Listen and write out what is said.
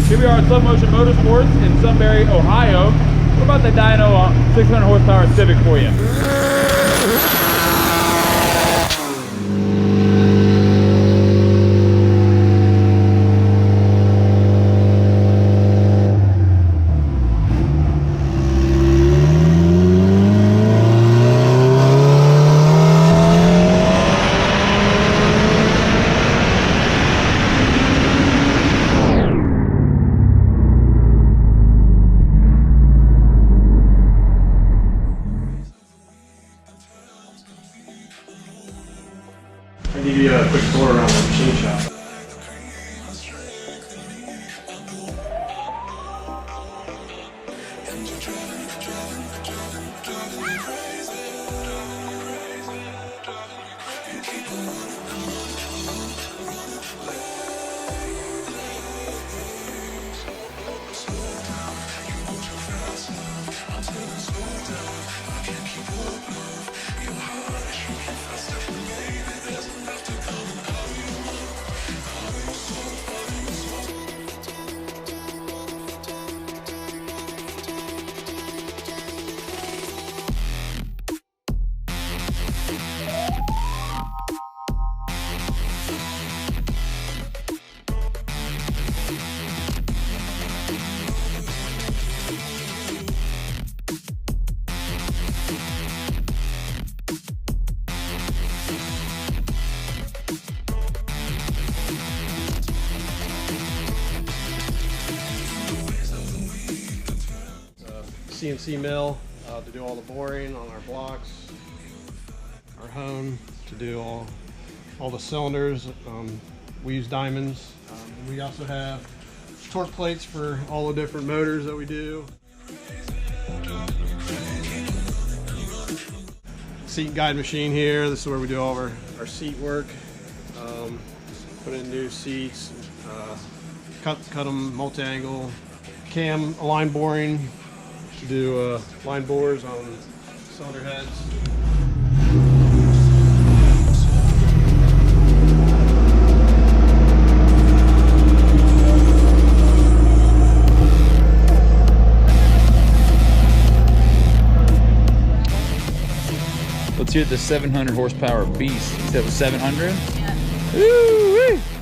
Here we are at Slowmotion Motorsports in Sunbury, Ohio. We're about to dyno a 600 horsepower Civic for you. I'll give you a quick tour around the machine shop. CNC mill to do all the boring on our blocks, our hone to do all the cylinders. We use diamonds. We also have torque plates for all the different motors that we do. Seat guide machine here. This is where we do all of our seat work. Put in new seats, cut them multi-angle, cam line boring. To do line bores on cylinder heads. Let's hear the 700 horsepower beast. You said it was 700? Yeah. Woo-wee!